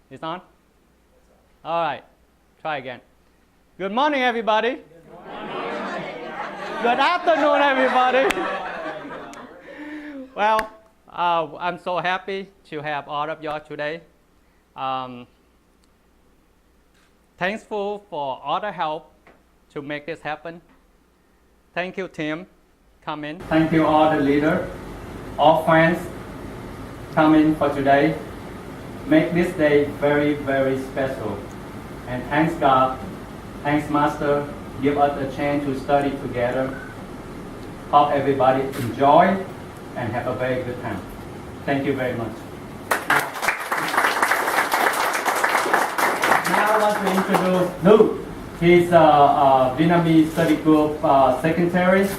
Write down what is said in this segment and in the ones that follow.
It's on? All right. Try again. Good morning, everybody. Good afternoon, everybody. Well, I'm so happy to have all of y'all today. Thankful for all the help to make this happen. Thank you, Tim, coming. Thank you, all the leaders, all friends coming for today. Make this day very, very special. And thanks God, thanks Master, give us a chance to study together. Hope everybody enjoy and have a very good time. Thank you very much. Now I want to introduce Luke. He's a Vietnamese study group secretary.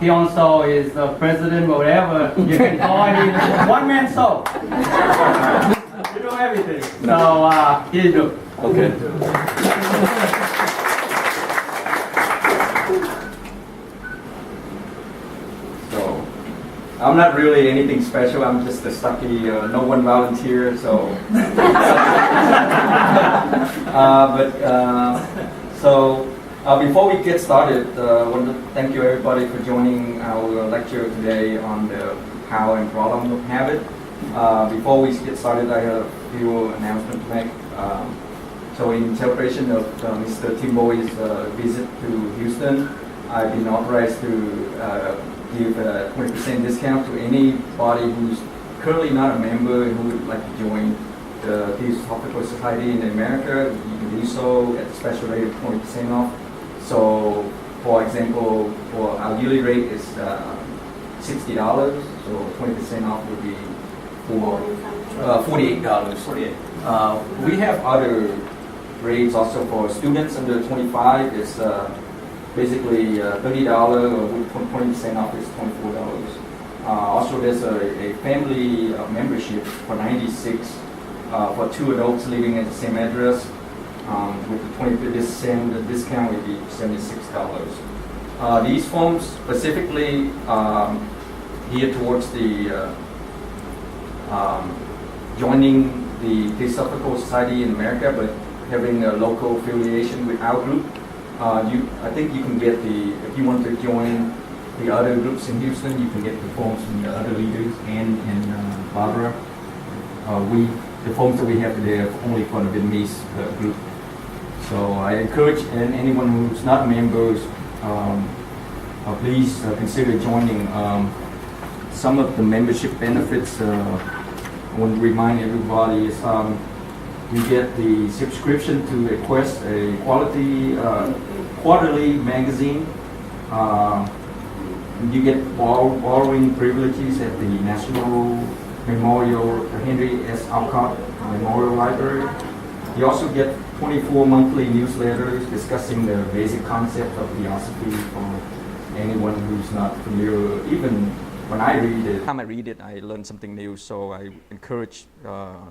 He also is the president, whatever you can call him. One man show. You know everything. So here you go. Okay. So, I'm not really anything special. I'm just a stucky, no one volunteer, so. Before we get started, I want to thank you everybody for joining our lecture today on the power and problem of habit. Before we get started, I have a few announcements to make. So in celebration of Mr. Tim Boy's visit to Houston, I've been authorized to give a 20% discount to anybody who's currently not a member and who would like to join the Theosophical Society in America. You can do so at a special rate of 20% off. So, for example, for our yearly rate is $60, so 20% off would be for $48. We have other rates also for students under 25. It's basically $30, or with 20% off is $24. Also, there's a family membership for $96 for 2 adults living at the same address. With the 20% discount would be $76. These forms specifically geared towards the joining the Theosophical Society in America, but having a local affiliation with our group. I think you can get if you want to join the other groups in Houston, you can get the forms from the other leaders and Barbara. The forms that we have today are only for the Vietnamese group. So I encourage anyone who's not members, please consider joining. Some of the membership benefits, I want to remind everybody, is you get the subscription to Request, a quality quarterly magazine. You get borrowing privileges at the National Memorial Henry S. Alcott Memorial Library. You also get 24 monthly newsletters discussing the basic concepts of theosophy for anyone who's not familiar. Even when I read it, I learn something new. So I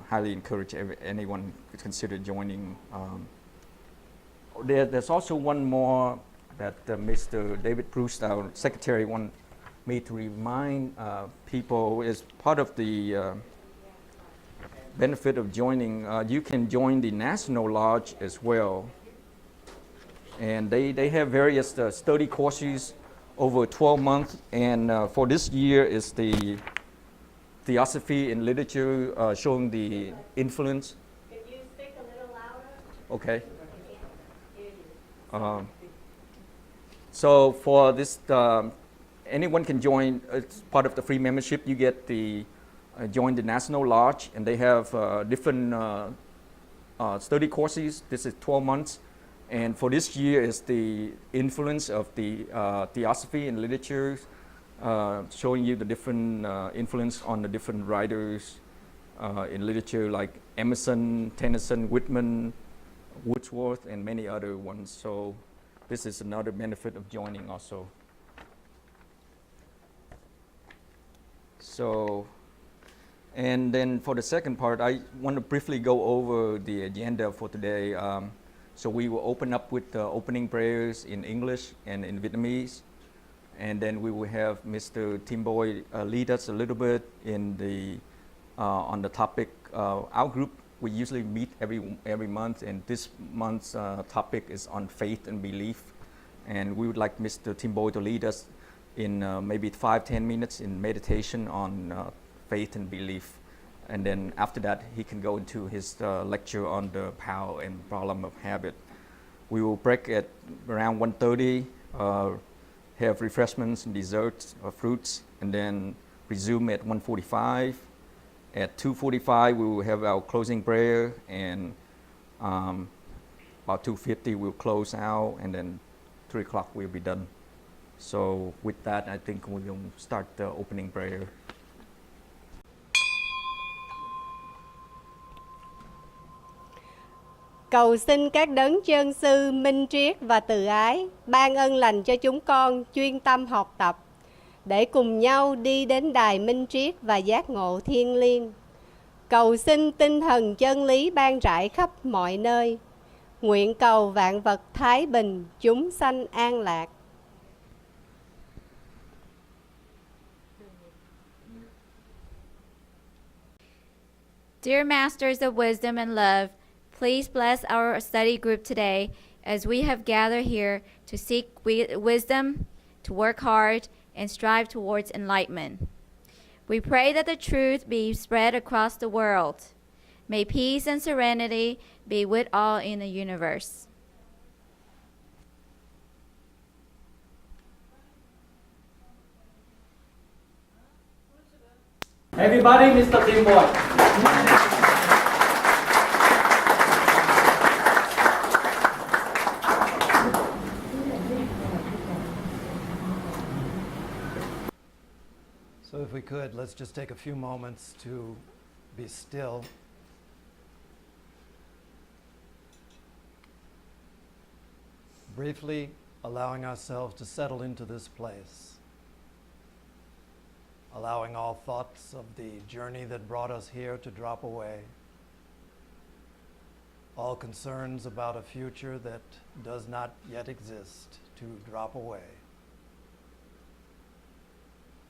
highly encourage anyone to consider joining. There's also one more that Mr. David Proust, our secretary, wanted me to remind people is part of the benefit of joining. You can join the National Lodge as well. And they have various study courses over 12 months. And for this year is the Theosophy in Literature, showing the influence. If you speak a little louder. Okay. So for this, anyone can join. It's part of the free membership. You get the join the National Lodge, and they have different study courses. This is 12 months, and for this year is the influence of the Theosophy in Literature, showing you the different influence on the different writers in literature like Emerson, Tennyson, Whitman, Wordsworth, and many other ones. So this is another benefit of joining also. So, and then for the second part, I want to briefly go over the agenda for today. So we will open up with opening prayers in English and in Vietnamese. And then we will have Mr. Tim Boy lead us a little bit in the on the topic. Our group we usually meet every month, and this month's topic is on faith and belief. And we would like Mr. Tim Boy to lead us in maybe 5-10 minutes in meditation on faith and belief. And then after that, he can go into his lecture on the power and problem of habit. We will break at around 1:30, have refreshments and desserts or fruits, and then resume at 1:45. At 2:45, we will have our closing prayer, and about 2:50, we'll close out, and then 3 o'clock we'll be done. So with that, I think we'll start the opening prayer. Cầu xin các đấng chân sư minh triết và từ ái ban ân lành cho chúng con chuyên tâm học tập để cùng nhau đi đến đài minh triết và giác ngộ thiêng liêng. Cầu xin tinh thần chân lý ban rải khắp mọi nơi. Nguyện cầu vạn vật thái bình, chúng sanh an lạc. Dear Masters of Wisdom and Love, please bless our study group today as we have gathered here to seek wisdom, to work hard, and strive towards enlightenment. We pray that the truth be spread across the world. May peace and serenity be with all in the universe. Everybody, Mr. Tim Boy. So if we could, let's just take a few moments to be still. Briefly allowing ourselves to settle into this place. Allowing all thoughts of the journey that brought us here to drop away. All concerns about a future that does not yet exist to drop away.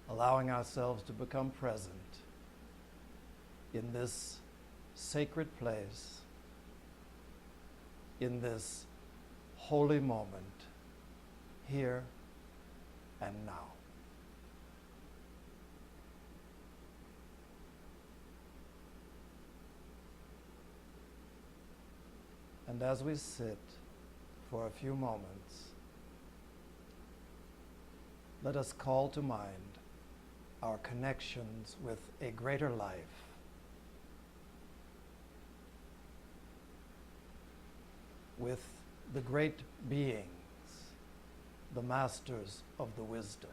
Allowing ourselves to become present in this sacred place, in this holy moment, here and now. And as we sit for a few moments, let us call to mind our connections with a greater life, with the great beings, the masters of the wisdom.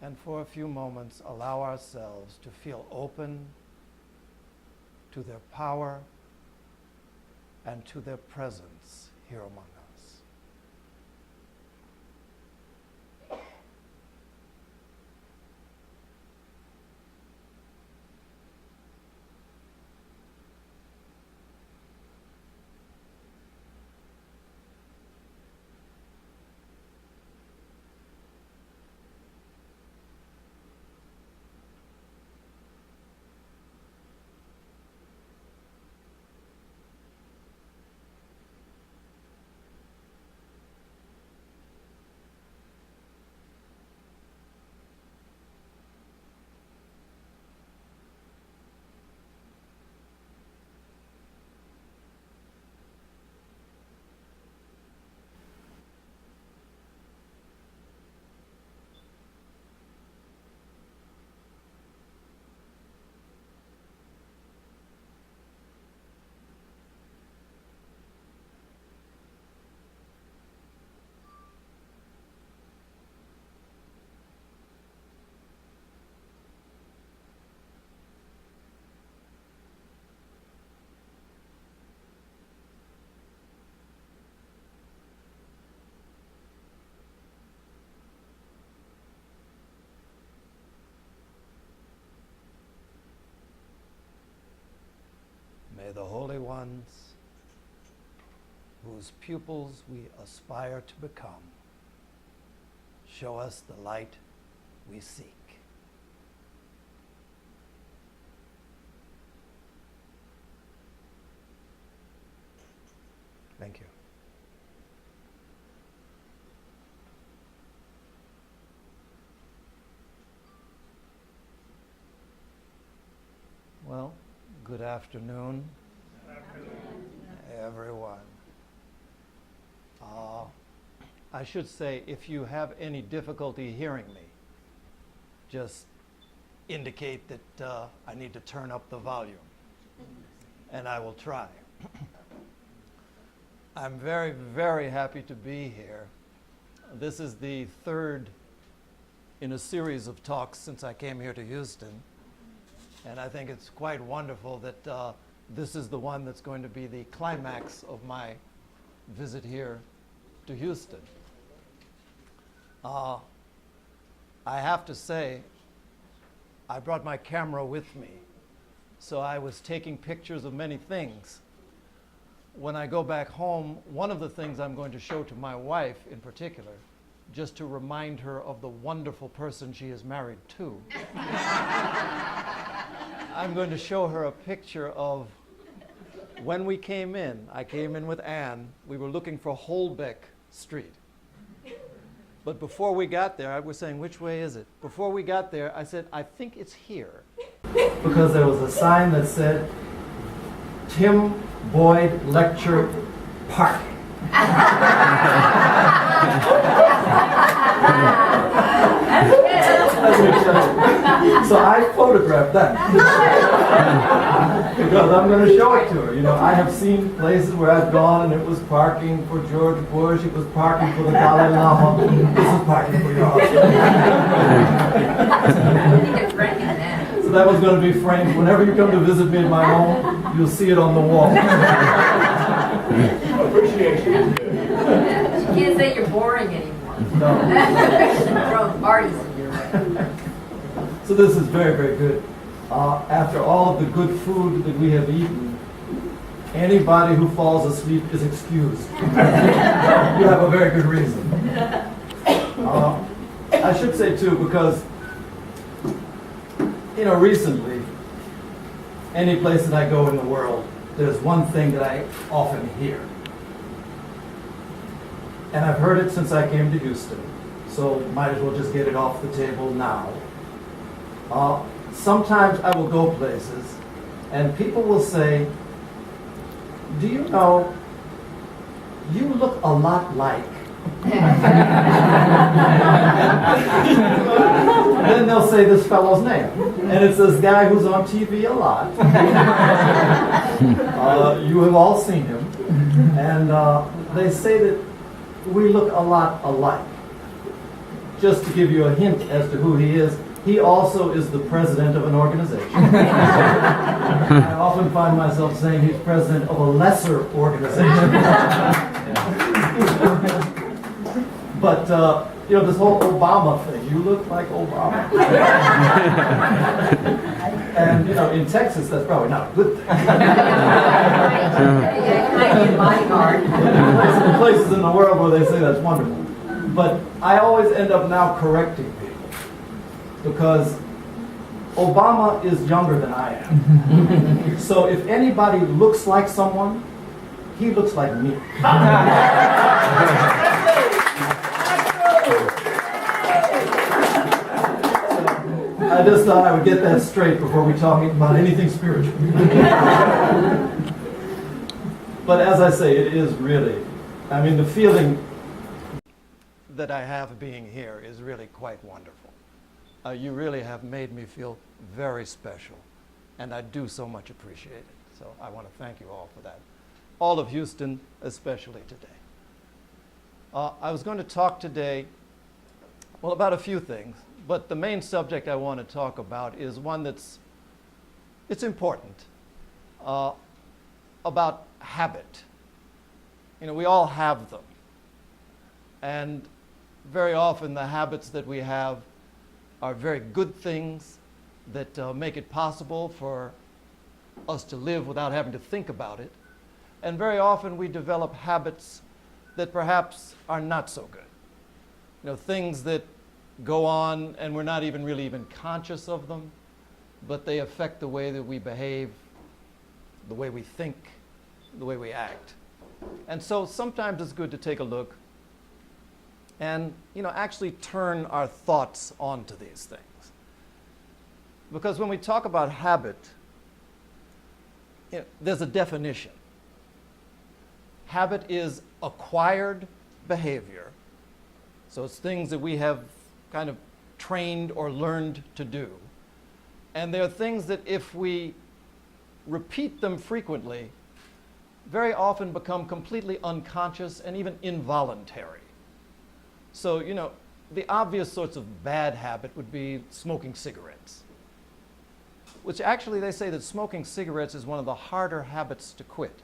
And for a few moments, allow ourselves to feel open to their power and to their presence here among us. May the holy ones, whose pupils we aspire to become, show us the light we seek. Well, good afternoon, everyone. I should say, if you have any difficulty hearing me, just indicate that I need to turn up the volume, and I will try. I'm very, very happy to be here. This is the third in a series of talks since I came here to Houston, and I think it's quite wonderful that this is the one that's going to be the climax of my visit here to Houston. I have to say, I brought my camera with me, so I was taking pictures of many things. When I go back home, one of the things I'm going to show to my wife in particular, just to remind her of the wonderful person she is married to, I'm going to show her a picture of when we came in. I came in with Ann. We were looking for Holbeck Street. But before we got there, I was saying, which way is it? Before we got there, I said, I think it's here. Because there was a sign that said, Tim Boyd Lecture Park. So I photographed that. Because I'm going to show it to her. You know, I have seen places where I've gone and it was parking for George Bush, it was parking for the Dalai Lama, this is parking for your husband. So that was going to be framed. Whenever you come to visit me at my home, you'll see it on the wall. Appreciate you. You can't say you're boring anymore. No. Throwing parties in your way. So this is very, very good. After all of the good food that we have eaten, anybody who falls asleep is excused. You have a very good reason. I should say too, because recently, any place that I go in the world, there's one thing that I often hear. And I've heard it since I came to Houston, so might as well just get it off the table now. Sometimes I will go places and people will say, do you know, you look a lot like. Then they'll say this fellow's name. And it's this guy who's on TV a lot. You have all seen him. And they say that we look a lot alike. Just to give you a hint as to who he is, he also is the president of an organization. I often find myself saying he's president of a lesser organization. But, this whole Obama thing, you look like Obama. And, in Texas, that's probably not a good thing. There's places in the world where they say that's wonderful. But I always end up now correcting people. Because Obama is younger than I am. So if anybody looks like someone, he looks like me. I just thought I would get that straight before we talk about anything spiritual. But as I say, it is really, the feeling that I have being here is really quite wonderful. You really have made me feel very special, and I do so much appreciate it. So I want to thank you all for that. All of Houston, especially today. I was going to talk today, about a few things, but the main subject I want to talk about is one it's important, about habit. We all have them. And very often the habits that we have are very good things that make it possible for us to live without having to think about it. And very often we develop habits that perhaps are not so good. Things that go on and we're not really even conscious of them, but they affect the way that we behave, the way we think, the way we act. And so sometimes it's good to take a look and actually turn our thoughts onto these things. Because when we talk about habit, there's a definition. Habit is acquired behavior. So it's things that we have kind of trained or learned to do. And there are things that if we repeat them frequently, very often become completely unconscious and even involuntary. So, the obvious sorts of bad habit would be smoking cigarettes, which actually they say that smoking cigarettes is one of the harder habits to quit.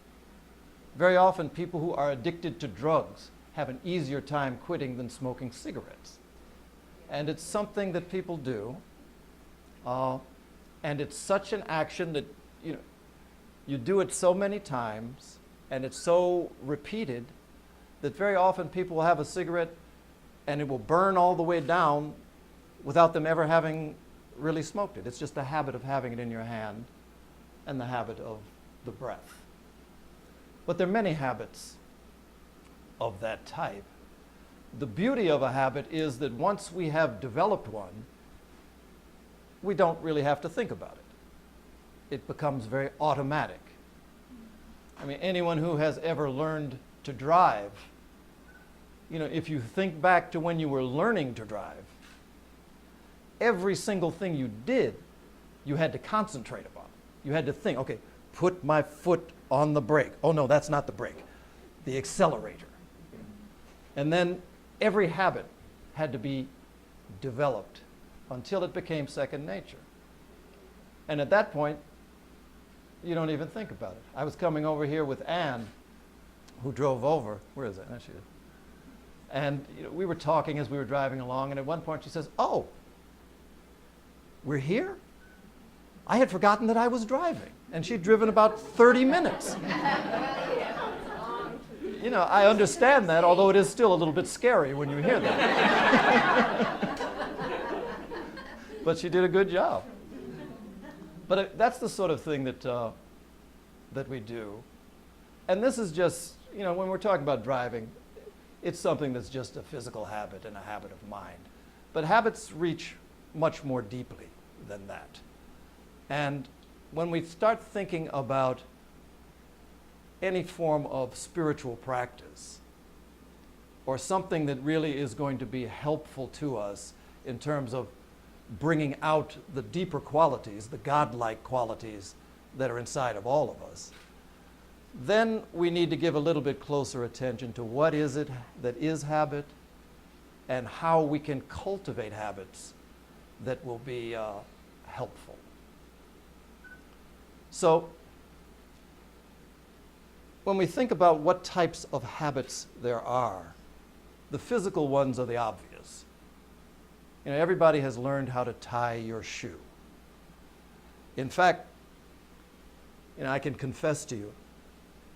Very often people who are addicted to drugs have an easier time quitting than smoking cigarettes. And it's something that people do, and it's such an action that, you do it so many times, and it's so repeated that very often people will have a cigarette and it will burn all the way down without them ever having really smoked it. It's just the habit of having it in your hand and the habit of the breath. But there are many habits of that type. The beauty of a habit is that once we have developed one, we don't really have to think about it. It becomes very automatic. I mean, anyone who has ever learned to drive, if you think back to when you were learning to drive, every single thing you did, you had to concentrate upon. You had to think, okay, put my foot on the brake. Oh no, that's not the brake, the accelerator. And then every habit had to be developed until it became second nature. And at that point, you don't even think about it. I was coming over here with Anne, who drove over. Where is that? There she is. And we were talking as we were driving along, and at one point she says, "Oh, we're here? I had forgotten that I was driving." And she'd driven about 30 minutes. I understand that, although it is still a little bit scary when you hear that. But she did a good job. But that's the sort of thing that we do. And this is just, when we're talking about driving, it's something that's just a physical habit and a habit of mind. But habits reach much more deeply than that. And when we start thinking about any form of spiritual practice, or something that really is going to be helpful to us in terms of bringing out the deeper qualities, the godlike qualities that are inside of all of us, then we need to give a little bit closer attention to what is it that is habit and how we can cultivate habits that will be helpful. So, when we think about what types of habits there are, the physical ones are the obvious. Everybody has learned how to tie your shoe. In fact, I can confess to you,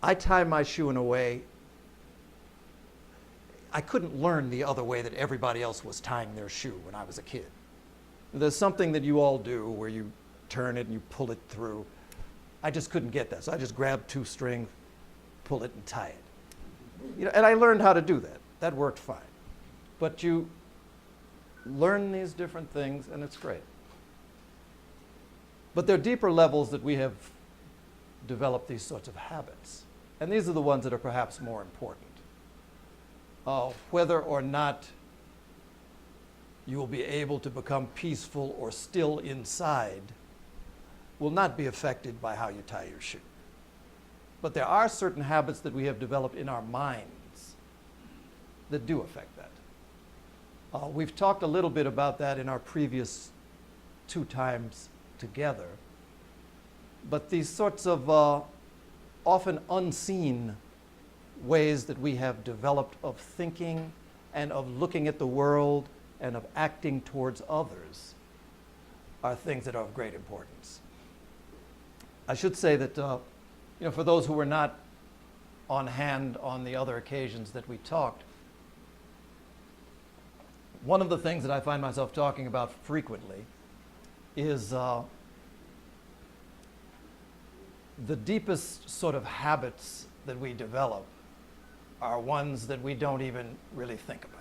I tie my shoe in a way, I couldn't learn the other way that everybody else was tying their shoe when I was a kid. There's something that you all do where you turn it and you pull it through. I just couldn't get that, so I just grabbed 2 strings, pull it and tie it. And I learned how to do that. That worked fine. But you learn these different things, and it's great. But there are deeper levels that we have developed these sorts of habits. And these are the ones that are perhaps more important. Whether or not you will be able to become peaceful or still inside will not be affected by how you tie your shoe. But there are certain habits that we have developed in our minds that do affect that. We've talked a little bit about that in our previous 2 times together. But these sorts of often unseen ways that we have developed of thinking and of looking at the world and of acting towards others are things that are of great importance. I should say that for those who were not on hand on the other occasions that we talked, one of the things that I find myself talking about frequently is the deepest sort of habits that we develop are ones that we don't even really think about.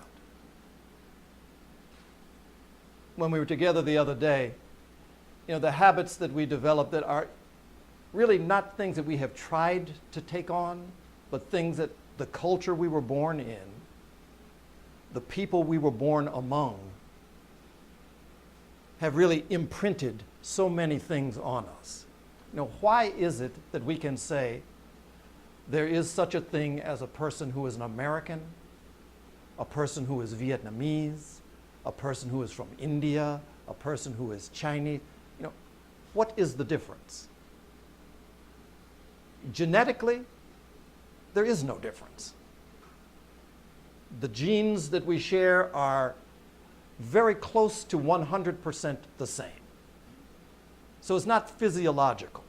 When we were together the other day, the habits that we develop that are really not things that we have tried to take on, but things that the culture we were born in, the people we were born among, have really imprinted so many things on us. Why is it that we can say there is such a thing as a person who is an American, a person who is Vietnamese, a person who is from India, a person who is Chinese? What is the difference? Genetically, there is no difference. The genes that we share are very close to 100% the same. So it's not physiological,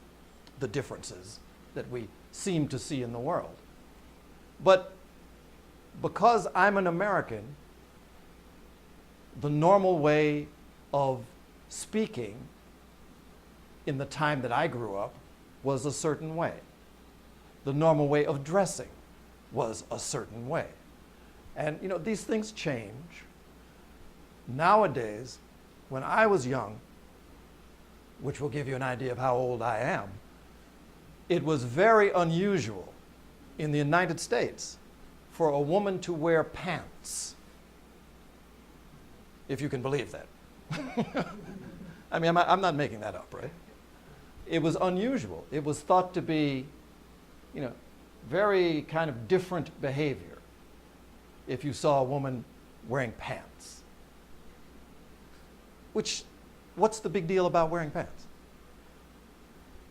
the differences that we seem to see in the world. But because I'm an American, the normal way of speaking in the time that I grew up was a certain way. The normal way of dressing was a certain way. And these things change. Nowadays, when I was young, which will give you an idea of how old I am, it was very unusual in the United States for a woman to wear pants, if you can believe that. I mean, I'm not making that up, right? It was unusual. It was thought to be, very kind of different behavior if you saw a woman wearing pants. What's the big deal about wearing pants?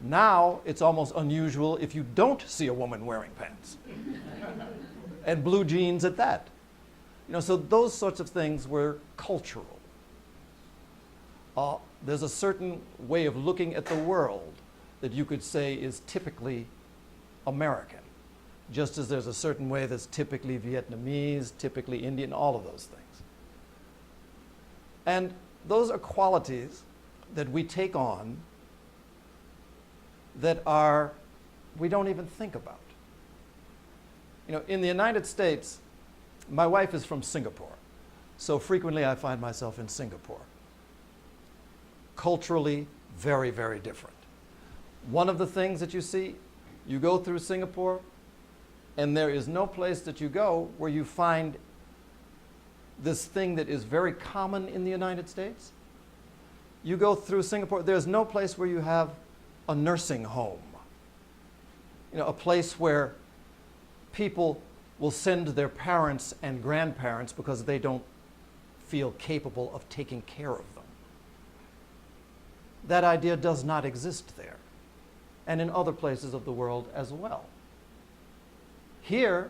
Now it's almost unusual if you don't see a woman wearing pants. And blue jeans at that. So those sorts of things were cultural. There's a certain way of looking at the world that you could say is typically American, just as there's a certain way that's typically Vietnamese, typically Indian, all of those things. And those are qualities that we take on that we don't even think about. In the United States, my wife is from Singapore, so frequently I find myself in Singapore. Culturally, very, very different. One of the things that you see, you go through Singapore, and there is no place that you go where you find this thing that is very common in the United States. You go through Singapore, there's no place where you have a nursing home. A place where people will send their parents and grandparents because they don't feel capable of taking care of them. That idea does not exist there, and in other places of the world as well. Here,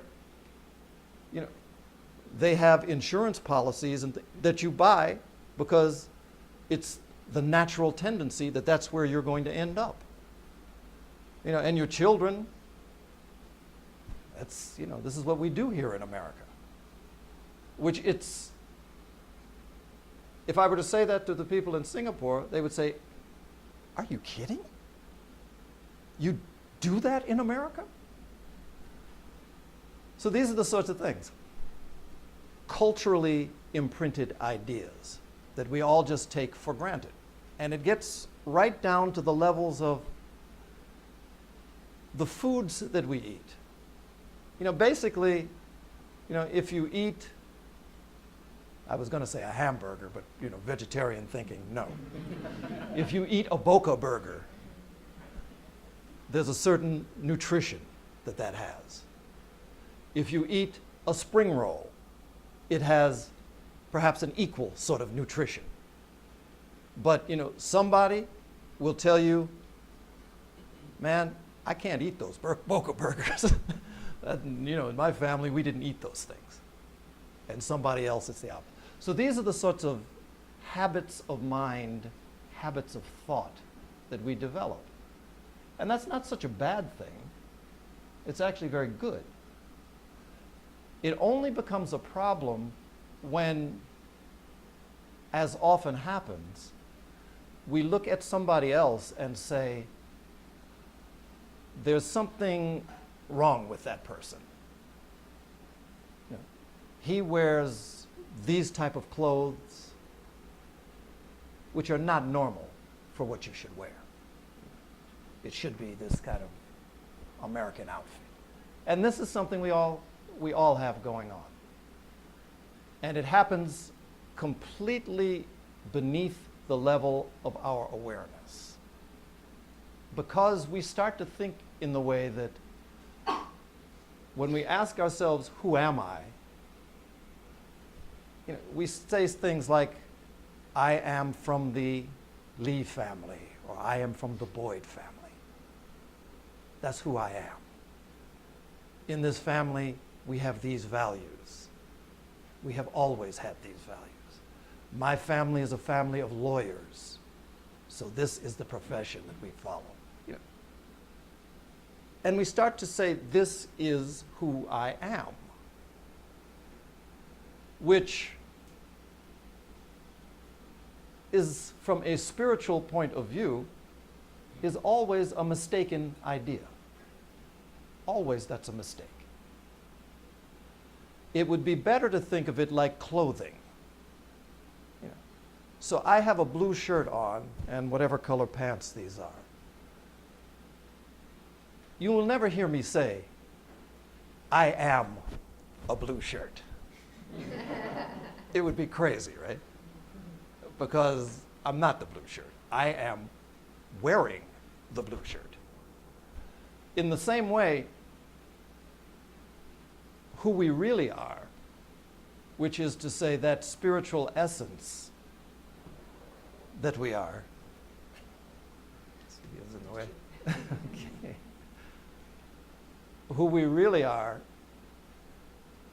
they have insurance policies that you buy because it's the natural tendency that that's where you're going to end up. And your children, this is what we do here in America. If I were to say that to the people in Singapore, they would say, "Are you kidding? You do that in America?" So these are the sorts of things. Culturally imprinted ideas that we all just take for granted. And it gets right down to the levels of the foods that we eat. Basically, if you eat, I was going to say a hamburger, but vegetarian thinking, no. If you eat a Boca burger, there's a certain nutrition that has. If you eat a spring roll, it has perhaps an equal sort of nutrition. But somebody will tell you, "Man, I can't eat those Boca burgers." In my family, we didn't eat those things. And somebody else, it's the opposite. So these are the sorts of habits of mind, habits of thought that we develop. And that's not such a bad thing. It's actually very good. It only becomes a problem when, as often happens, we look at somebody else and say, there's something wrong with that person. He wears these type of clothes which are not normal for what you should wear. it should be this kind of American outfit. And this is something we all have going on. And it happens completely beneath the level of our awareness. Because we start to think in the way that when we ask ourselves, who am I? We say things like, I am from the Lee family, or I am from the Boyd family. That's who I am. In this family, we have these values. We have always had these values. My family is a family of lawyers, so this is the profession that we follow. And we start to say, this is who I am, which is, from a spiritual point of view, is always a mistaken idea. Always that's a mistake. It would be better to think of it like clothing. So I have a blue shirt on and whatever color pants these are. You will never hear me say, I am a blue shirt. It would be crazy, right? Because I'm not the blue shirt. I am wearing the blue shirt. In the same way, who we really are, which is to say that spiritual essence that we are. Is in the way. Okay. Who we really are,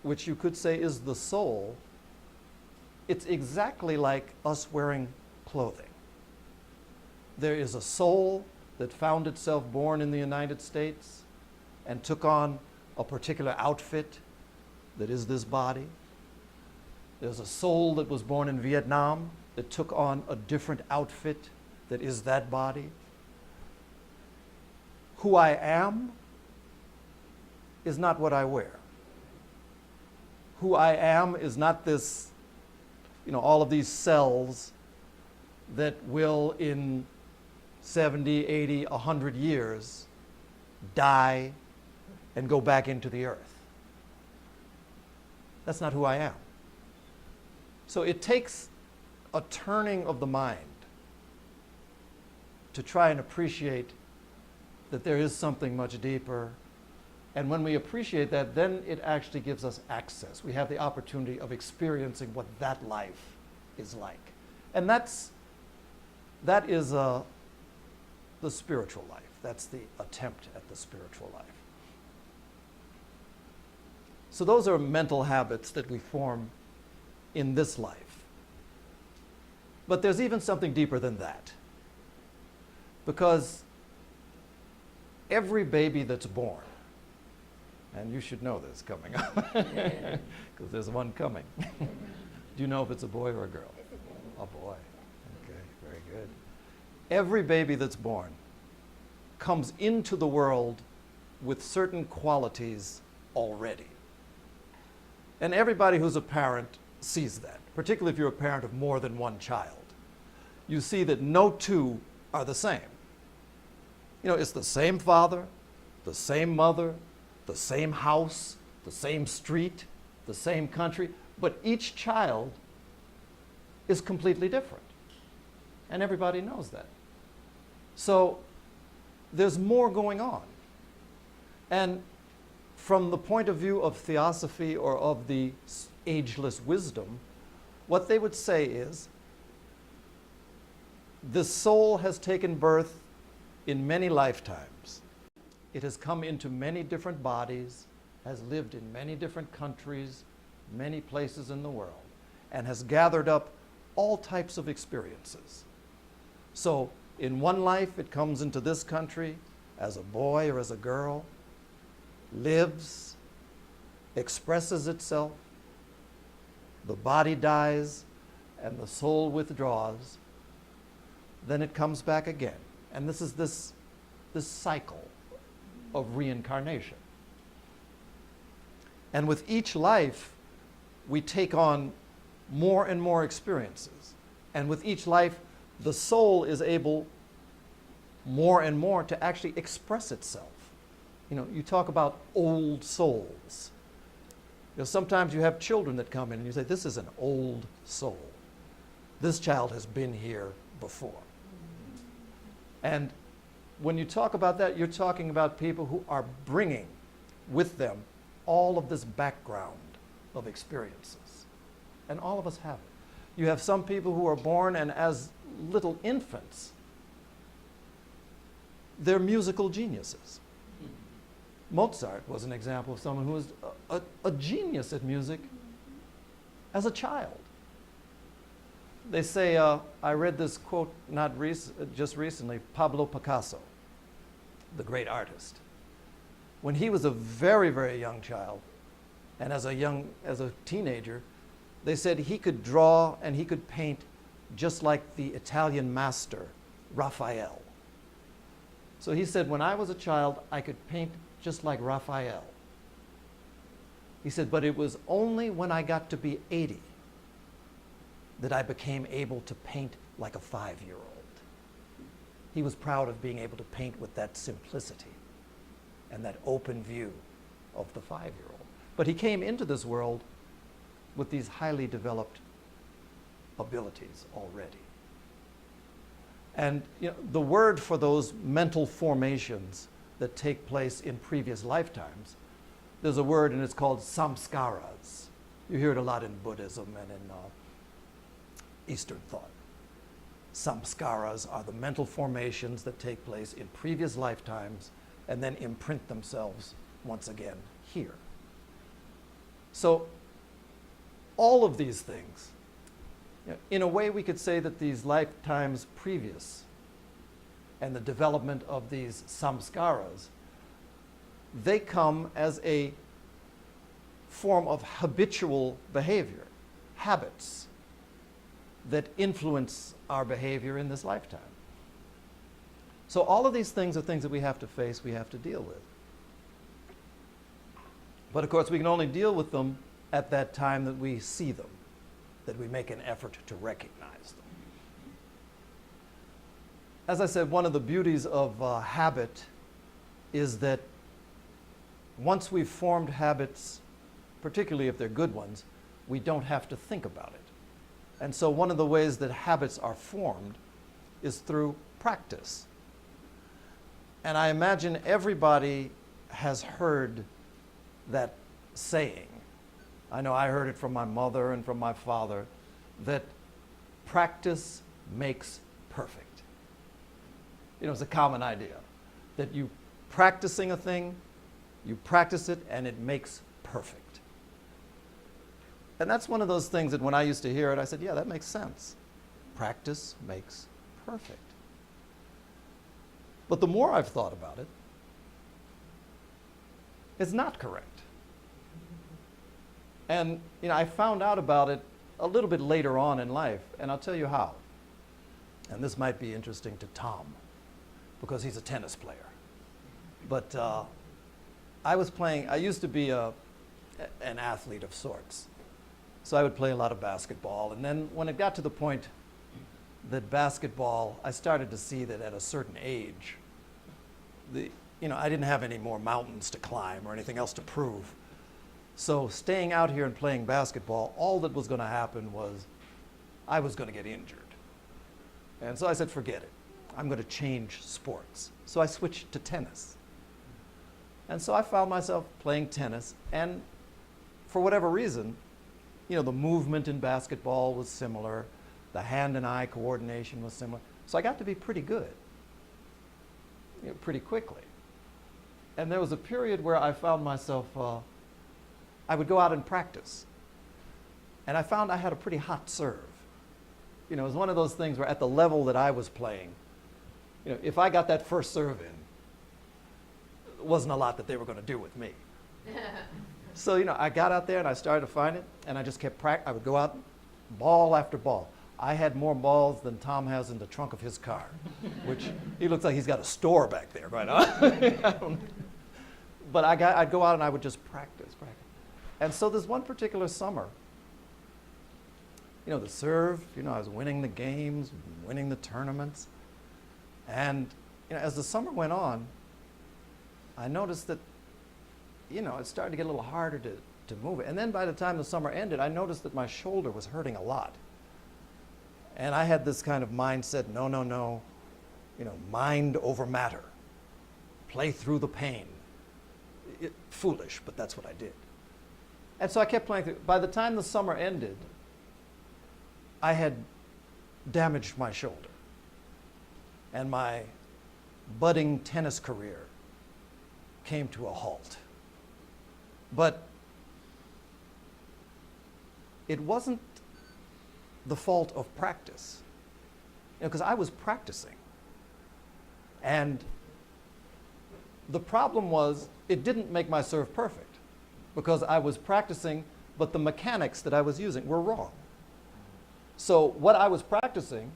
which you could say is the soul, it's exactly like us wearing clothing. There is a soul that found itself born in the United States and took on a particular outfit that is this body. There's a soul that was born in Vietnam that took on a different outfit that is that body. Who I am is not what I wear. Who I am is not this, all of these cells that will in 70, 80, 100 years die and go back into the earth. That's not who I am. So it takes a turning of the mind to try and appreciate that there is something much deeper. And when we appreciate that, then it actually gives us access. We have the opportunity of experiencing what that life is like. And that is the spiritual life. That's the attempt at the spiritual life. So those are mental habits that we form in this life. But there's even something deeper than that. Because every baby that's born, and you should know this coming up, because there's one coming. Do you know if it's a boy or a girl? A boy. Okay, very good. Every baby that's born comes into the world with certain qualities already. And everybody who's a parent sees that, particularly if you're a parent of more than one child. You see that no two are the same. It's the same father, the same mother, the same house, the same street, the same country, but each child is completely different. And everybody knows that. So there's more going on. And from the point of view of theosophy or of the ageless wisdom, what they would say is, the soul has taken birth in many lifetimes. It has come into many different bodies, has lived in many different countries, many places in the world, and has gathered up all types of experiences. So in one life, it comes into this country as a boy or as a girl, lives, expresses itself, the body dies, and the soul withdraws. Then it comes back again. And this is this cycle of reincarnation. And with each life, we take on more and more experiences. And with each life, the soul is able more and more to actually express itself. You know, you talk about old souls. You know, sometimes you have children that come in and you say, this is an old soul. This child has been here before. And when you talk about that, you're talking about people who are bringing with them all of this background of experiences. And all of us have it. You have some people who are born and as little infants, they're musical geniuses. Mozart was an example of someone who was a genius at music as a child. They say, I read this quote just recently, Pablo Picasso, the great artist. When he was a very, very young child, and as a teenager, they said he could draw and he could paint just like the Italian master, Raphael. So he said, when I was a child, I could paint just like Raphael. He said, but it was only when I got to be 80 that I became able to paint like a 5-year-old. He was proud of being able to paint with that simplicity and that open view of the 5-year-old. But he came into this world with these highly developed abilities already. And you know, the word for those mental formations that take place in previous lifetimes, there's a word and it's called samskaras. You hear it a lot in Buddhism and in Eastern thought. Samskaras are the mental formations that take place in previous lifetimes and then imprint themselves once again here. So all of these things, you know, in a way we could say that these lifetimes previous and the development of these samskaras, they come as a form of habitual behavior, habits that influence our behavior in this lifetime. So all of these things are things that we have to face, we have to deal with. But of course we can only deal with them at that time that we see them, that we make an effort to recognize them. As I said, one of the beauties of habit is that once we've formed habits, particularly if they're good ones, we don't have to think about it. And so one of the ways that habits are formed is through practice. And I imagine everybody has heard that saying. I know I heard it from my mother and from my father, that practice makes perfect. You know, it's a common idea that you practicing a thing, you practice it and it makes perfect. And that's one of those things that when I used to hear it, I said, yeah, that makes sense. Practice makes perfect. But the more I've thought about it, it's not correct. And you know, I found out about it a little bit later on in life, and I'll tell you how. And this might be interesting to Tom, because he's a tennis player. But I used to be an athlete of sorts. So I would play a lot of basketball. And then when it got to the point that basketball, I started to see that at a certain age, I didn't have any more mountains to climb or anything else to prove. So staying out here and playing basketball, all that was going to happen was I was going to get injured. And so I said, forget it. I'm going to change sports. So I switched to tennis. And so I found myself playing tennis, and for whatever reason, the movement in basketball was similar, the hand and eye coordination was similar. So I got to be pretty good, pretty quickly. And there was a period where I found myself, I would go out and practice. And I found I had a pretty hot serve. It was one of those things where at the level that I was playing, if I got that first serve in, it wasn't a lot that they were going to do with me. So, I got out there and I started to find it, and I just kept I would go out, ball after ball. I had more balls than Tom has in the trunk of his car, which he looks like he's got a store back there, right? But I'd go out and I would just practice. And so this one particular summer, the serve, I was winning the games, winning the tournaments. And as the summer went on, I noticed that, it started to get a little harder to move it. And then by the time the summer ended, I noticed that my shoulder was hurting a lot. And I had this kind of mindset, no, mind over matter. Play through the pain. Foolish, but that's what I did. And so I kept playing through. By the time the summer ended, I had damaged my shoulder. And my budding tennis career came to a halt. But it wasn't the fault of practice, because I was practicing. And the problem was, it didn't make my serve perfect, because I was practicing, but the mechanics that I was using were wrong. So what I was practicing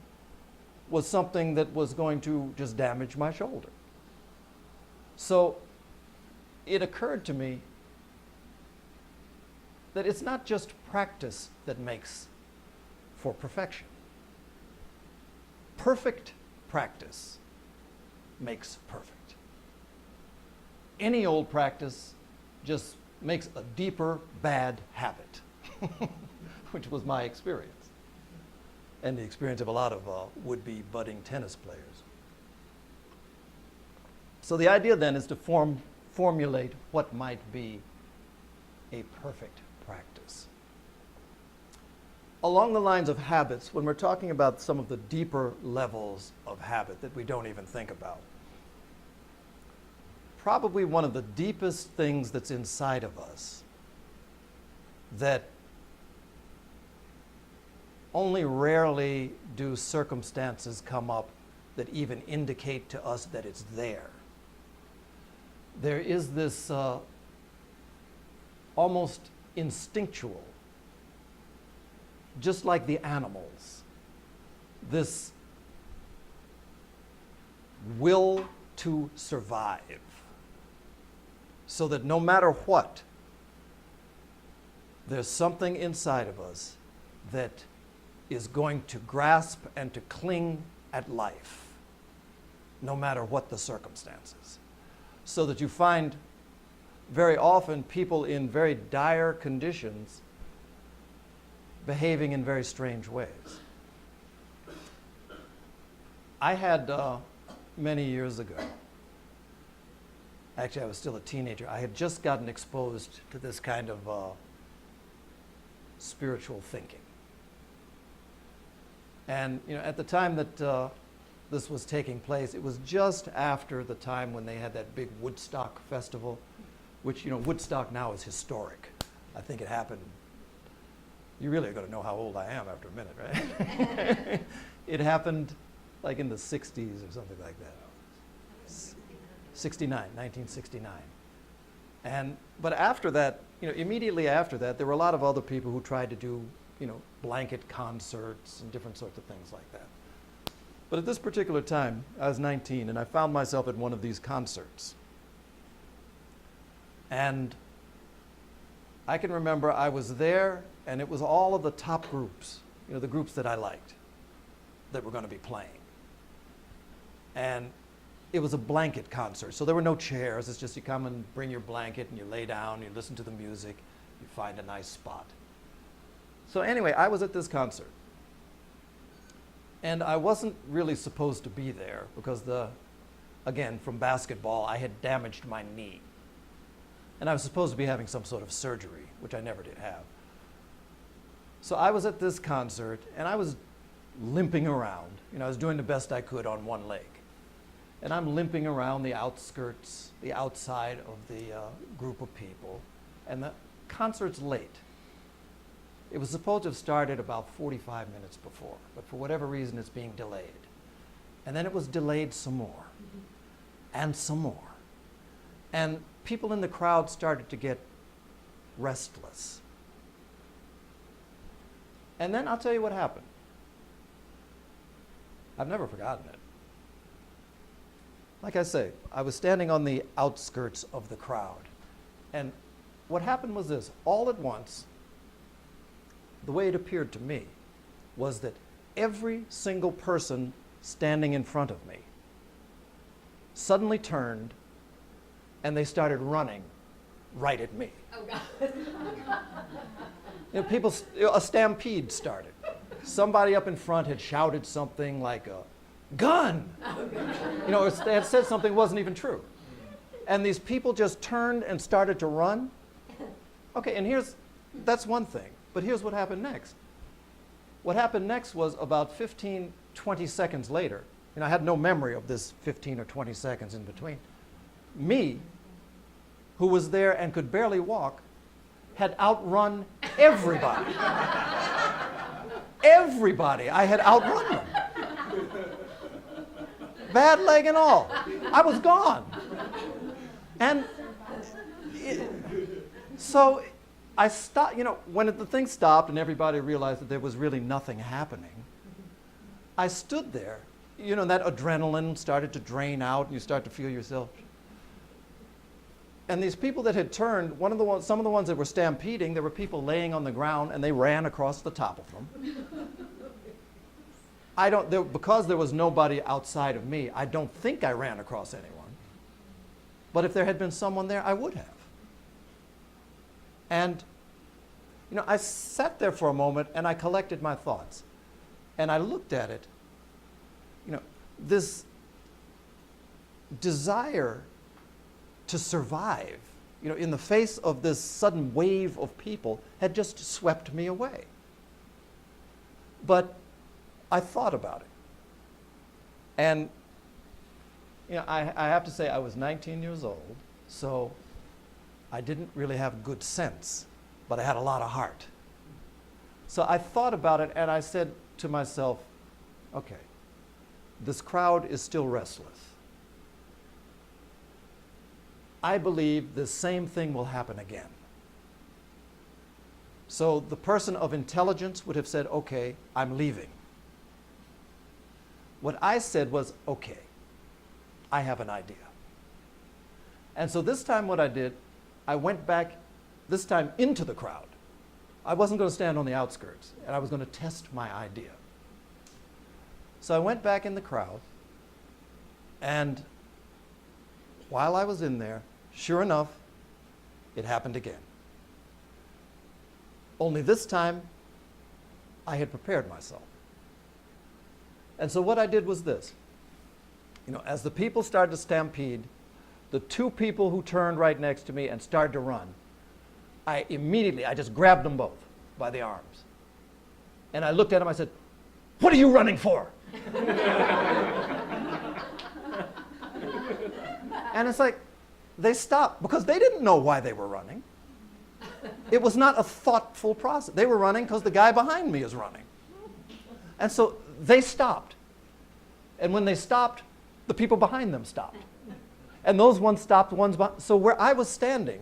was something that was going to just damage my shoulder. So it occurred to me that it's not just practice that makes for perfection. Perfect practice makes perfect. Any old practice just makes a deeper bad habit, which was my experience, and the experience of a lot of would-be budding tennis players. So the idea then is to formulate what might be a perfect practice. Along the lines of habits, when we're talking about some of the deeper levels of habit that we don't even think about, probably one of the deepest things that's inside of us that only rarely do circumstances come up that even indicate to us that it's there. There is this almost instinctual, just like the animals, this will to survive, so that no matter what, there's something inside of us that is going to grasp and to cling at life, no matter what the circumstances. So that you find very often people in very dire conditions behaving in very strange ways. I had many years ago, actually I was still a teenager, I had just gotten exposed to this kind of spiritual thinking. And at the time that this was taking place, it was just after the time when they had that big Woodstock festival, which, Woodstock now is historic. I think it happened, you really are going to know how old I am after a minute, right? It happened like in the 60s or something like that. 1969. But after that, immediately after that, there were a lot of other people who tried to do, blanket concerts and different sorts of things like that. But at this particular time, I was 19, and I found myself at one of these concerts. And I can remember I was there, and it was all of the top groups, the groups that I liked, that were going to be playing. And it was a blanket concert, so there were no chairs. It's just you come and bring your blanket, and you lay down, you listen to the music, you find a nice spot. So anyway, I was at this concert. And I wasn't really supposed to be there because again, from basketball, I had damaged my knee. And I was supposed to be having some sort of surgery, which I never did have. So I was at this concert, and I was limping around. I was doing the best I could on one leg. And I'm limping around the outskirts, the outside of the group of people. And the concert's late. It was supposed to have started about 45 minutes before, but for whatever reason, it's being delayed. And then it was delayed some more, and some more. And people in the crowd started to get restless. And then I'll tell you what happened. I've never forgotten it. Like I say, I was standing on the outskirts of the crowd. And what happened was this: all at once, the way it appeared to me was that every single person standing in front of me suddenly turned and they started running right at me. Oh, God. A stampede started. Somebody up in front had shouted something like a gun, or they had said something that wasn't even true. And these people just turned and started to run. Okay, and that's one thing, but here's what happened next. What happened next was about 15, 20 seconds later, I had no memory of this 15 or 20 seconds in between. Me, who was there and could barely walk, had outrun everybody. Everybody, I had outrun them. Bad leg and all. I was gone. And so I stopped, when the thing stopped and everybody realized that there was really nothing happening, I stood there, that adrenaline started to drain out and you start to feel yourself. And these people that had turned, some of the ones that were stampeding, there were people laying on the ground and they ran across the top of them. Because there was nobody outside of me, I don't think I ran across anyone. But if there had been someone there, I would have. And, I sat there for a moment and I collected my thoughts. And I looked at it, this desire to survive, in the face of this sudden wave of people had just swept me away. But I thought about it. And, I have to say I was 19 years old, so I didn't really have good sense, but I had a lot of heart. So I thought about it and I said to myself, okay, this crowd is still restless. I believe the same thing will happen again. So the person of intelligence would have said, okay, I'm leaving. What I said was, okay, I have an idea. And so this time what I did, I went back, this time into the crowd. I wasn't going to stand on the outskirts, and I was going to test my idea. So I went back in the crowd, and while I was in there, sure enough, it happened again. Only this time, I had prepared myself. And so what I did was this. As the people started to stampede, the two people who turned right next to me and started to run, I just grabbed them both by the arms. And I looked at them, I said, "What are you running for?" And it's like, they stopped because they didn't know why they were running. It was not a thoughtful process. They were running because the guy behind me is running. And so they stopped. And when they stopped, the people behind them stopped. And those ones stopped, ones behind. So where I was standing,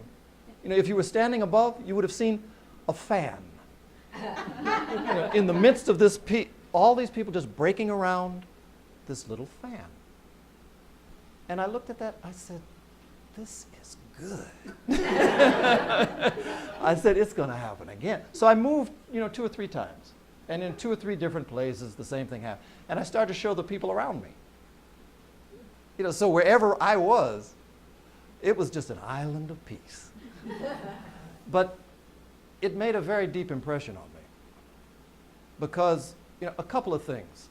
if you were standing above, you would have seen a fan. In the midst of this, all these people just breaking around this little fan. And I looked at that, I said, this is good. I said, it's going to happen again. So I moved, 2 or 3 times. And in 2 or 3 different places, the same thing happened. And I started to show the people around me. So wherever I was, it was just an island of peace. But it made a very deep impression on me. Because, a couple of things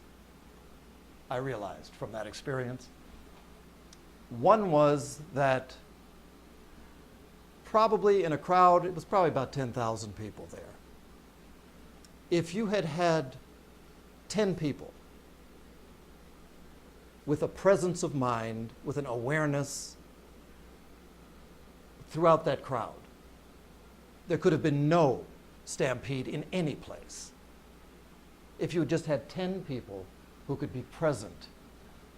I realized from that experience. One was that probably in a crowd, it was probably about 10,000 people there. If you had had 10 people with a presence of mind, with an awareness throughout that crowd, there could have been no stampede in any place. If you had just had 10 people who could be present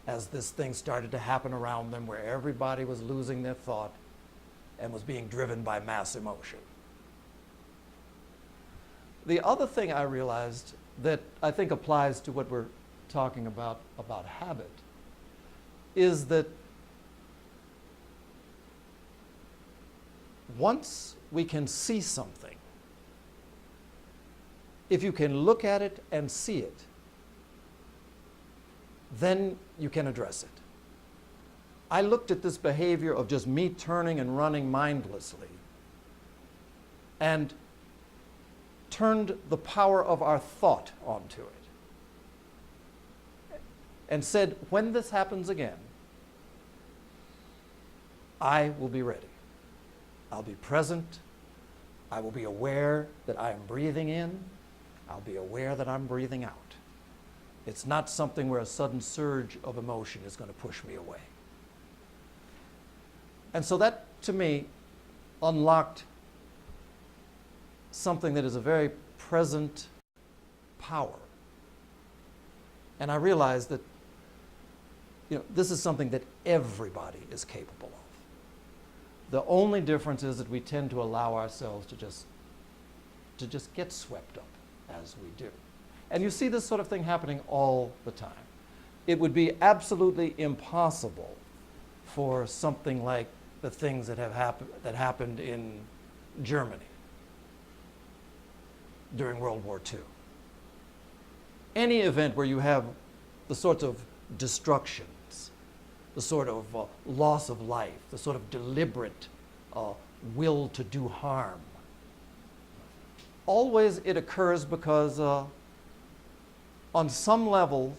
as this thing started to happen around them, where everybody was losing their thought and was being driven by mass emotion. The other thing I realized that I think applies to what we're talking about habit, is that once we can see something, if you can look at it and see it, then you can address it. I looked at this behavior of just me turning and running mindlessly and turned the power of our thought onto it and said, when this happens again, I will be ready. I'll be present. I will be aware that I am breathing in. I'll be aware that I'm breathing out. It's not something where a sudden surge of emotion is going to push me away. And so that, to me, unlocked something that is a very present power. And I realized that, this is something that everybody is capable of. The only difference is that we tend to allow ourselves to just get swept up as we do. And you see this sort of thing happening all the time. It would be absolutely impossible for something like the things that happened in Germany during World War II. Any event where you have the sorts of destructions, the sort of loss of life, the sort of deliberate will to do harm, always it occurs because on some level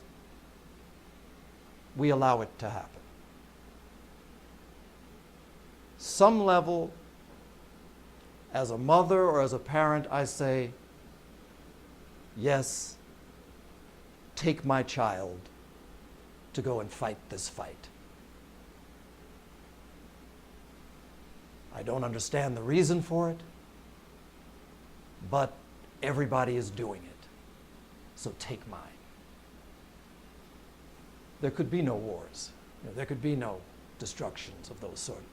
we allow it to happen. Some level, as a mother or as a parent, I say, yes, take my child to go and fight this fight. I don't understand the reason for it, but everybody is doing it, so take mine. There could be no wars. There could be no destructions of those sort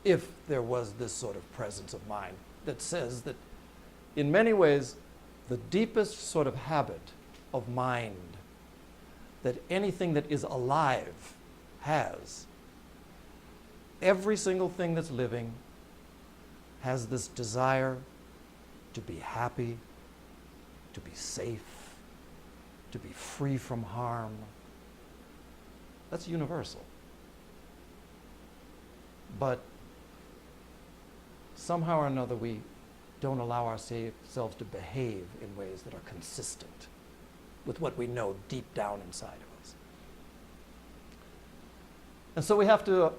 if there was this sort of presence of mind that says that in many ways the deepest sort of habit of mind that anything that is alive has, every single thing that's living has this desire to be happy, to be safe, to be free from harm. That's universal. But somehow or another we don't allow ourselves to behave in ways that are consistent with what we know deep down inside of us. And so we have to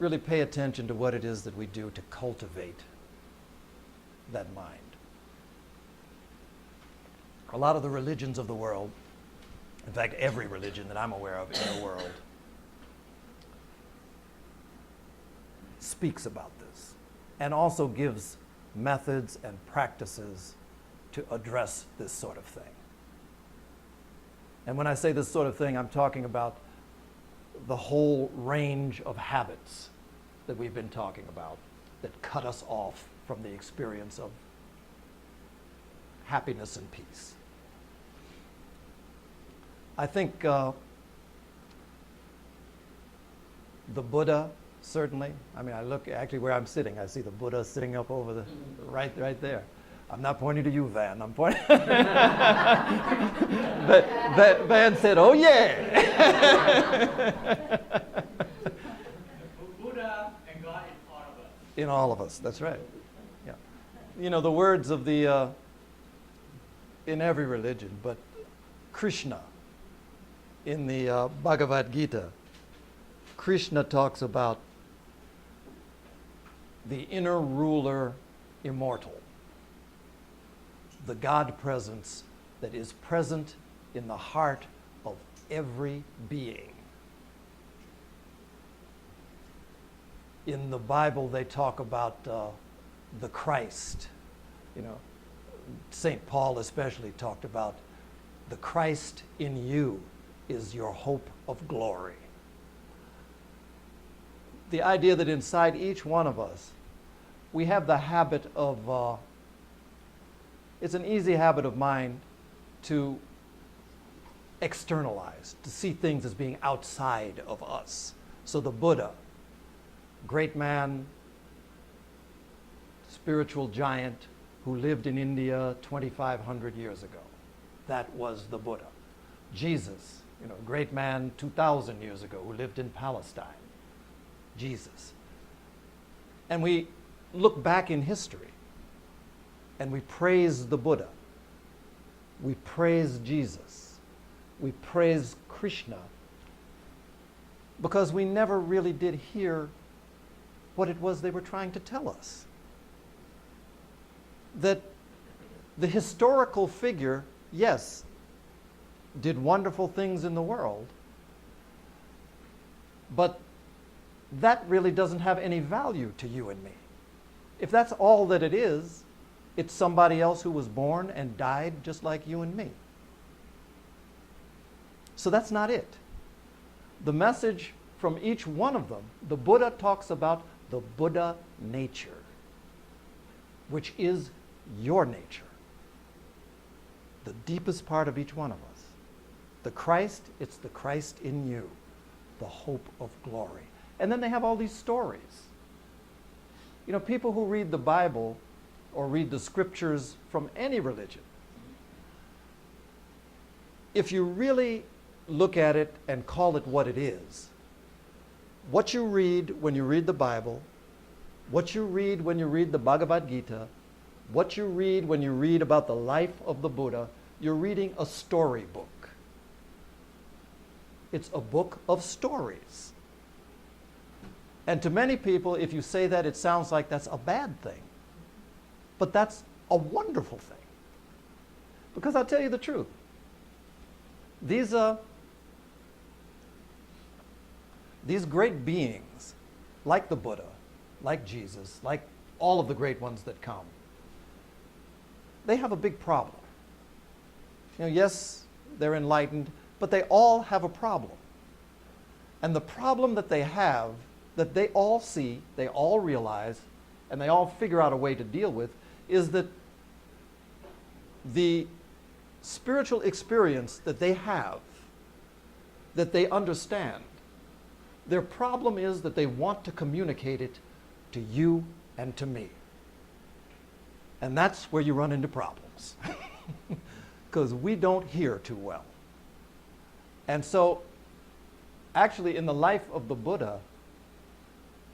really pay attention to what it is that we do to cultivate that mind. A lot of the religions of the world, in fact, every religion that I'm aware of in the world, speaks about this and also gives methods and practices to address this sort of thing. And when I say this sort of thing, I'm talking about the whole range of habits that we've been talking about that cut us off from the experience of happiness and peace. I think the Buddha, certainly. I mean, I look actually where I'm sitting. I see the Buddha sitting up over the right there. I'm not pointing to you, Van. I'm pointing. But Van said, "Oh yeah." Buddha and God in all of us. In all of us. That's right. Yeah. The words of the in every religion, but Krishna in the Bhagavad Gita, Krishna talks about the inner ruler immortal, the God presence that is present in the heart of every being. In the Bible, they talk about the Christ. St. Paul especially talked about the Christ in you is your hope of glory. The idea that inside each one of us, we have the habit of, it's an easy habit of mine to externalize, to see things as being outside of us. So the Buddha, great man, spiritual giant who lived in India 2,500 years ago. That was the Buddha. Jesus, a great man 2,000 years ago who lived in Palestine, Jesus. And we look back in history and we praise the Buddha. We praise Jesus. We praise Krishna because we never really did hear what it was they were trying to tell us. That the historical figure, yes, did wonderful things in the world, but that really doesn't have any value to you and me. If that's all that it is, it's somebody else who was born and died just like you and me. So that's not it. The message from each one of them, the Buddha talks about the Buddha nature, which is your nature, the deepest part of each one of us. The Christ, it's the Christ in you, the hope of glory. And then they have all these stories. People who read the Bible or read the scriptures from any religion, if you really look at it and call it what it is, what you read when you read the Bible, what you read when you read the Bhagavad Gita, what you read when you read about the life of the Buddha, you're reading a storybook. It's a book of stories. And to many people, if you say that, it sounds like that's a bad thing. But that's a wonderful thing. Because I'll tell you the truth. These great beings, like the Buddha, like Jesus, like all of the great ones that come, they have a big problem. Yes, they're enlightened, but they all have a problem. And the problem that they have, that they all see, they all realize, and they all figure out a way to deal with, is that the spiritual experience that they have, that they understand, their problem is that they want to communicate it to you and to me. And that's where you run into problems. Because we don't hear too well. And so, actually, in the life of the Buddha,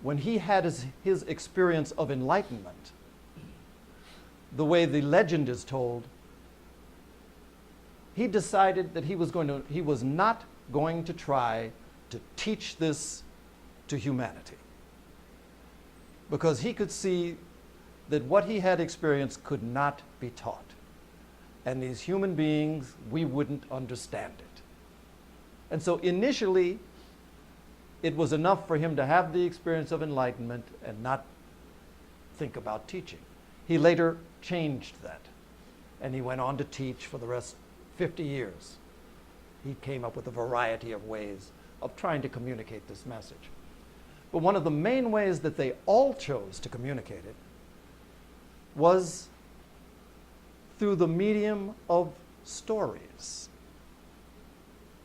when he had his experience of enlightenment, the way the legend is told, he decided that he was not going to try to teach this to humanity. Because he could see that what he had experienced could not be taught. And these human beings, we wouldn't understand it. And so initially, it was enough for him to have the experience of enlightenment and not think about teaching. He later changed that, and he went on to teach for the rest 50 years. He came up with a variety of ways of trying to communicate this message. But one of the main ways that they all chose to communicate it was through the medium of stories.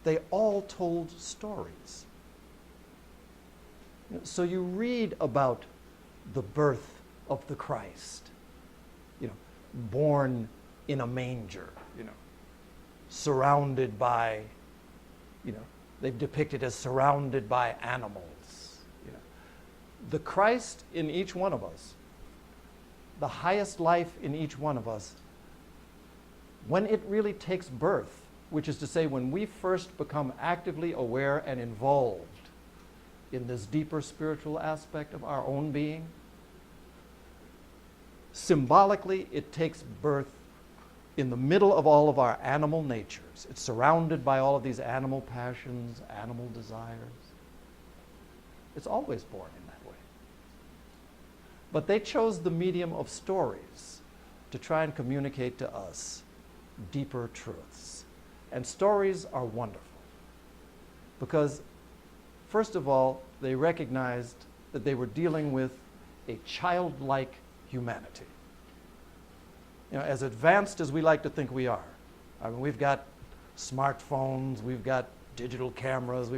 They all told stories. So you read about the birth of the Christ, born in a manger, surrounded by, they've depicted as surrounded by animals. The Christ in each one of us, the highest life in each one of us, when it really takes birth, which is to say when we first become actively aware and involved in this deeper spiritual aspect of our own being, symbolically it takes birth in the middle of all of our animal natures. It's surrounded by all of these animal passions, animal desires. It's always born in that way. But they chose the medium of stories to try and communicate to us deeper truths. And stories are wonderful because, first of all, they recognized that they were dealing with a childlike humanity. As advanced as we like to think we are. I mean, we've got smartphones, we've got digital cameras,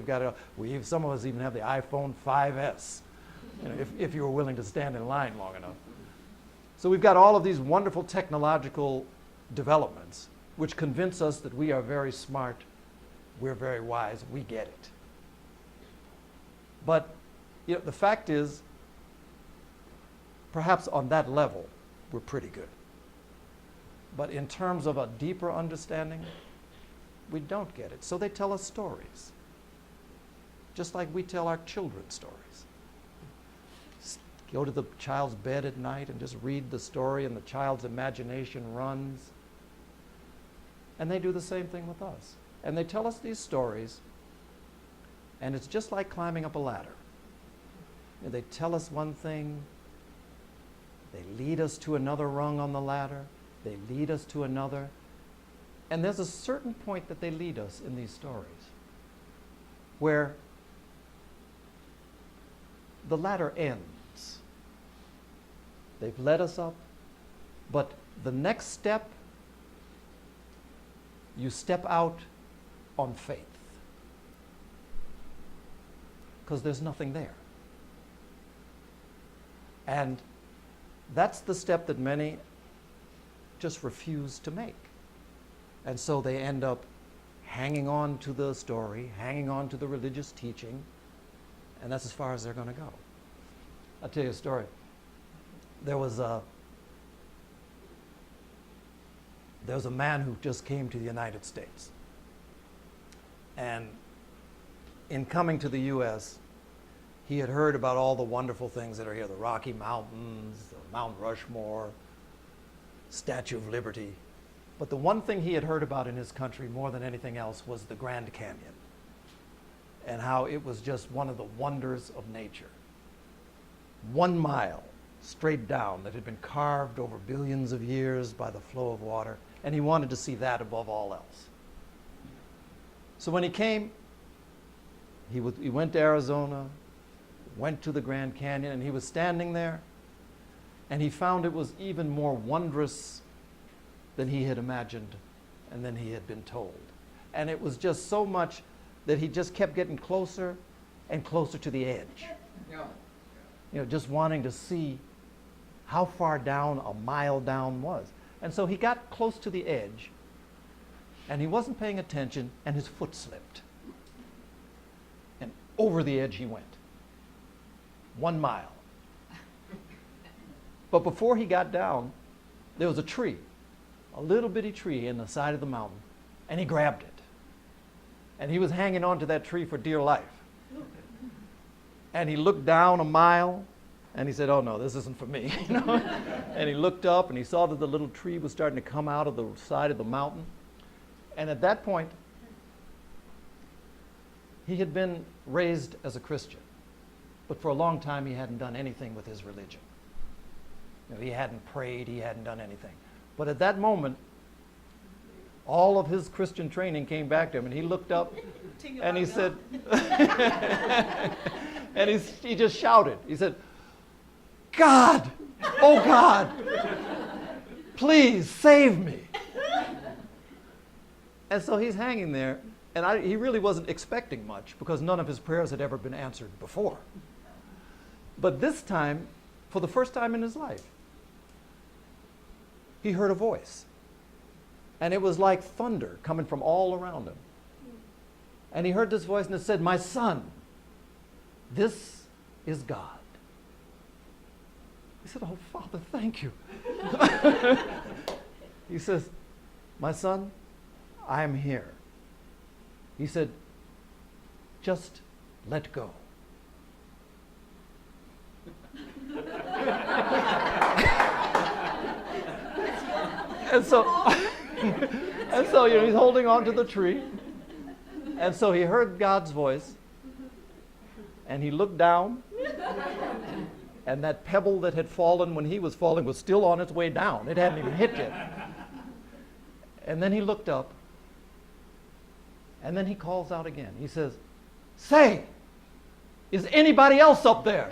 some of us even have the iPhone 5S, if you were willing to stand in line long enough. So we've got all of these wonderful technological developments which convince us that we are very smart we're very wise, we get it. But the fact is, perhaps on that level, we're pretty good. But in terms of a deeper understanding, we don't get it. So they tell us stories, just like we tell our children stories. Go to the child's bed at night and just read the story, and the child's imagination runs. And they do the same thing with us. And they tell us these stories, and it's just like climbing up a ladder. They tell us one thing, they lead us to another rung on the ladder, they lead us to another, and there's a certain point that they lead us in these stories where the ladder ends. They've led us up, but the next step, you step out on faith, because there's nothing there. And that's the step that many just refuse to make. And so they end up hanging on to the story, hanging on to the religious teaching, and that's as far as they're going to go. I'll tell you a story. There was a man who just came to the United States. And in coming to the U.S., he had heard about all the wonderful things that are here, the Rocky Mountains, the Mount Rushmore, Statue of Liberty. But the one thing he had heard about in his country more than anything else was the Grand Canyon, and how it was just one of the wonders of nature. 1 mile straight down that had been carved over billions of years by the flow of water, and he wanted to see that above all else. So when he came, he went to Arizona, went to the Grand Canyon, and he was standing there, and he found it was even more wondrous than he had imagined and than he had been told. And it was just so much that he just kept getting closer and closer to the edge. Just wanting to see how far down a mile down was. And so he got close to the edge, and he wasn't paying attention, and his foot slipped. And over the edge he went. 1 mile. But before he got down, there was a tree, a little bitty tree in the side of the mountain, and he grabbed it. And he was hanging on to that tree for dear life. And he looked down a mile, and he said, "Oh no, this isn't for me." And he looked up, and he saw that the little tree was starting to come out of the side of the mountain. And at that point, he had been raised as a Christian, but for a long time he hadn't done anything with his religion. He hadn't prayed, he hadn't done anything. But at that moment, all of his Christian training came back to him, and he looked up and he said, and he just shouted. He said, "God, oh God, please save me." And so he's hanging there, and he really wasn't expecting much, because none of his prayers had ever been answered before. But this time, for the first time in his life, he heard a voice. And it was like thunder coming from all around him. And he heard this voice, and it said, "My son, this is God." He said, "Oh, Father, thank you." He says, "My son, I am here." He said, "Just let go." And so, he's holding on to the tree. And so he heard God's voice, and he looked down, and that pebble that had fallen when he was falling was still on its way down. It hadn't even hit yet. And then he looked up, and then he calls out again. He says, "Say, is anybody else up there?"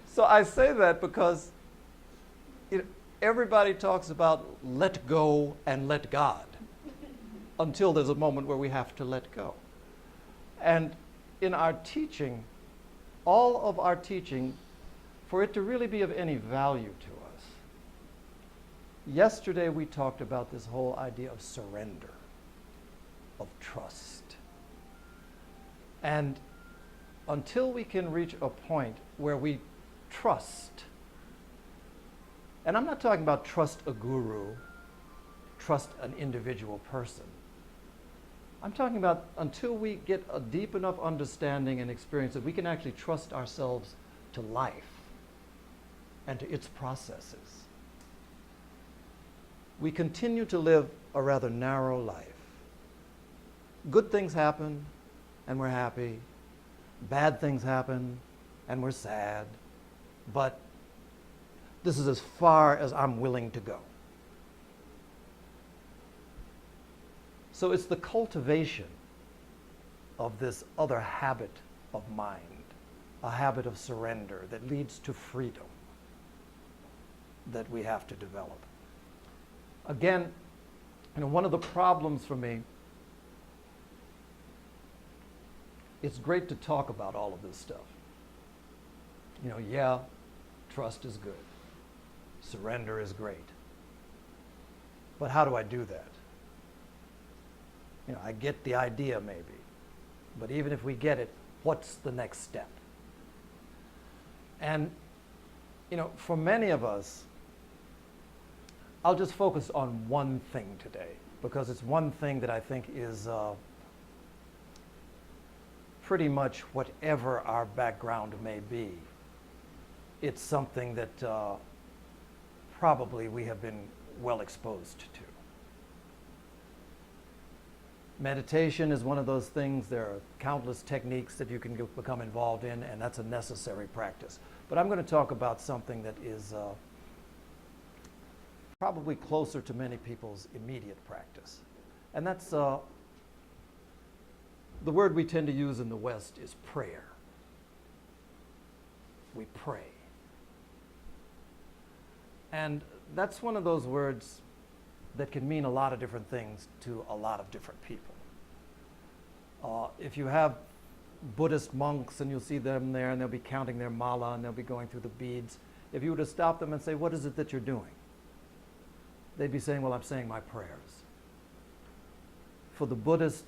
So I say that because everybody talks about let go and let God until there's a moment where we have to let go. And in our teaching, all of our teaching, for it to really be of any value to us, Yesterday we talked about this whole idea of surrender, of trust. And until we can reach a point where we trust, and I'm not talking about trust a guru, trust an individual person. I'm talking about until we get a deep enough understanding and experience that we can actually trust ourselves to life and to its processes. We continue to live a rather narrow life. Good things happen and we're happy. Bad things happen and we're sad. But this is as far as I'm willing to go. So it's the cultivation of this other habit of mind, a habit of surrender that leads to freedom, that we have to develop. Again, one of the problems for me, it's great to talk about all of this stuff. Yeah, trust is good. Surrender is great. But how do I do that? I get the idea maybe. But even if we get it, what's the next step? And, for many of us, I'll just focus on one thing today, because it's one thing that I think is pretty much whatever our background may be. It's something that probably we have been well exposed to. Meditation is one of those things. There are countless techniques that you can become involved in, and that's a necessary practice. But I'm going to talk about something that is probably closer to many people's immediate practice. And that's the word we tend to use in the West is prayer. We pray. And that's one of those words that can mean a lot of different things to a lot of different people. If you have Buddhist monks and you'll see them there and they'll be counting their mala and they'll be going through the beads, if you were to stop them and say, what is it that you're doing? They'd be saying, well, I'm saying my prayers. For the Buddhist,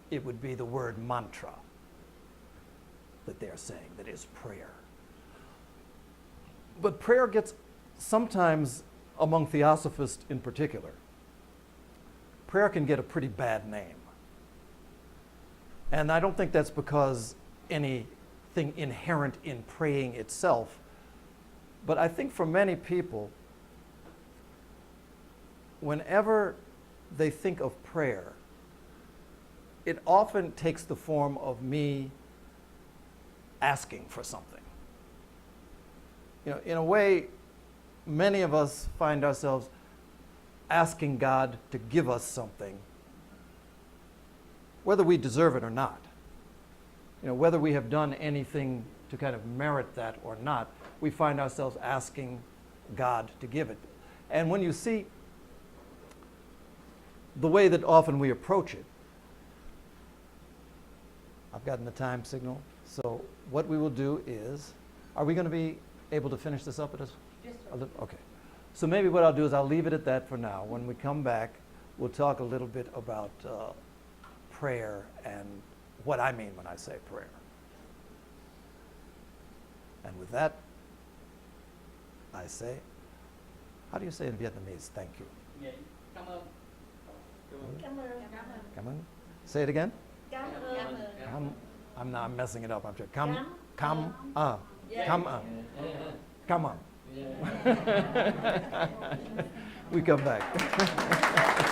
it would be the word mantra that they're saying, that is prayer. But prayer gets sometimes, among theosophists in particular, prayer can get a pretty bad name. And I don't think that's because anything inherent in praying itself, but I think for many people, whenever they think of prayer, it often takes the form of me asking for something. In a way, many of us find ourselves asking God to give us something, whether we deserve it or not. Whether we have done anything to kind of merit that or not, we find ourselves asking God to give it. And when you see the way that often we approach it, I've gotten the time signal, so what we will do is, are we going to be able to finish this up at us? Yes, Okay. So maybe what I'll do is I'll leave it at that for now. When we come back, we'll talk a little bit about prayer and what I mean when I say prayer. And with that, I say, how do you say in Vietnamese, thank you? Cảm ơn. Cảm ơn. Cảm ơn. Say it again. Cảm ơn. I'm messing it up. I'm trying. Come on. Come on. We come back.